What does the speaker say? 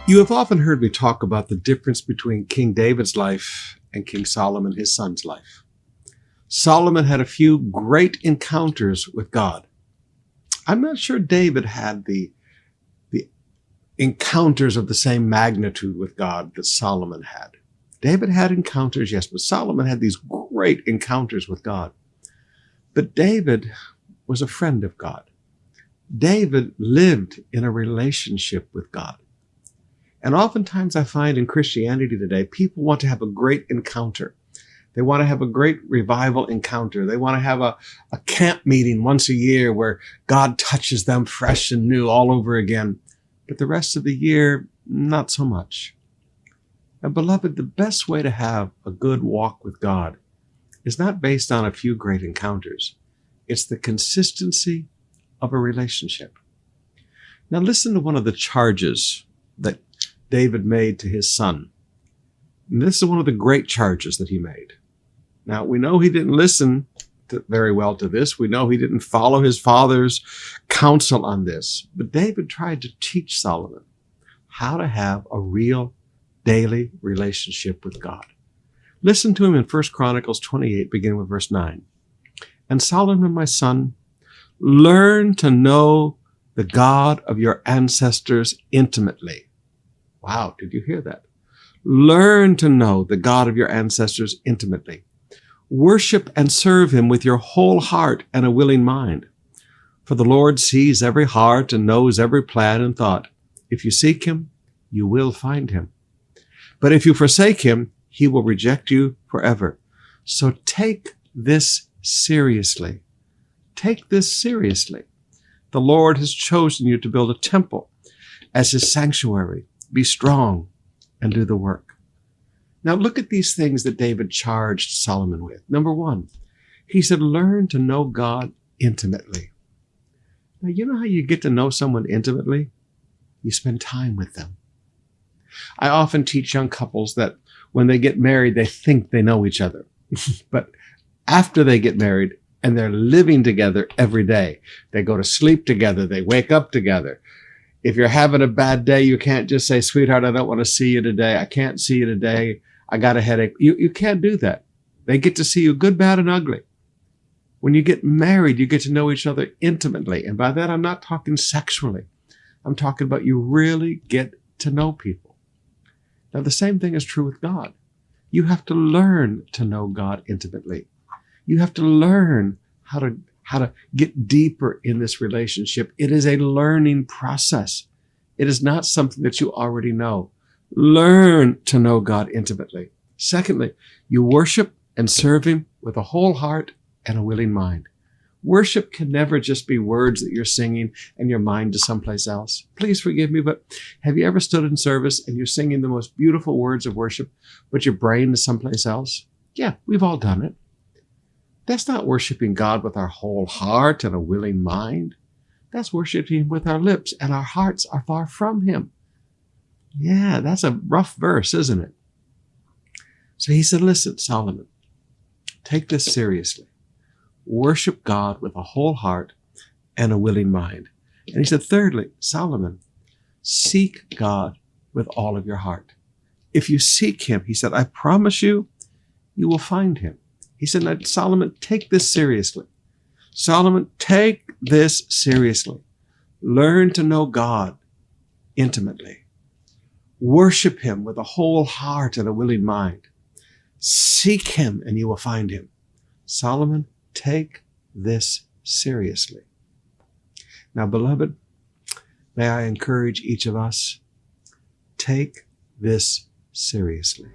You have often heard me talk about the difference between King David's life and King Solomon, his son's life. Solomon had a few great encounters with God. I'm not sure David had the encounters of the same magnitude with God that Solomon had. David had encounters, yes, but Solomon had these great encounters with God. But David was a friend of God. David lived in a relationship with God. And oftentimes I find in Christianity today, people want to have a great encounter. They want to have a great revival encounter. They want to have a camp meeting once a year where God touches them fresh and new all over again. But the rest of the year, not so much. And beloved, the best way to have a good walk with God is not based on a few great encounters. It's the consistency of a relationship. Now listen to one of the charges that David made to his son. And this is one of the great charges that he made. Now, we know he didn't listen very well to this. We know he didn't follow his father's counsel on this. But David tried to teach Solomon how to have a real daily relationship with God. Listen to him in 1 Chronicles 28, beginning with verse 9. And Solomon, my son, learn to know the God of your ancestors intimately. Wow, did you hear that? Learn to know the God of your ancestors intimately. Worship and serve him with your whole heart and a willing mind. For the Lord sees every heart and knows every plan and thought. If you seek him, you will find him. But if you forsake him, he will reject you forever. So take this seriously. Take this seriously. The Lord has chosen you to build a temple as his sanctuary. Be strong and do the work. Now look at these things that David charged Solomon with. Number one, he said, learn to know God intimately. Now, you know how you get to know someone intimately? You spend time with them. I often teach young couples that when they get married, they think they know each other. But after they get married and they're living together every day, they go to sleep together, they wake up together. If you're having a bad day, you can't just say, sweetheart, I don't want to see you today. I can't see you today. I got a headache. You can't do that. They get to see you good, bad, and ugly. When you get married, you get to know each other intimately. And by that, I'm not talking sexually. I'm talking about you really get to know people. Now, the same thing is true with God. You have to learn to know God intimately. You have to learn how to get deeper in this relationship. It is a learning process. It is not something that you already know. Learn to know God intimately. Secondly, you worship and serve him with a whole heart and a willing mind. Worship can never just be words that you're singing and your mind is someplace else. Please forgive me, but have you ever stood in service and you're singing the most beautiful words of worship, but your brain is someplace else? Yeah, we've all done it. That's not worshiping God with our whole heart and a willing mind. That's worshiping him with our lips, and our hearts are far from him. Yeah, that's a rough verse, isn't it? So he said, listen, Solomon, take this seriously. Worship God with a whole heart and a willing mind. And he said, thirdly, Solomon, seek God with all of your heart. If you seek him, he said, I promise you, you will find him. He said, now, Solomon, take this seriously. Solomon, take this seriously. Learn to know God intimately. Worship him with a whole heart and a willing mind. Seek him and you will find him. Solomon, take this seriously. Now, beloved, may I encourage each of us, take this seriously.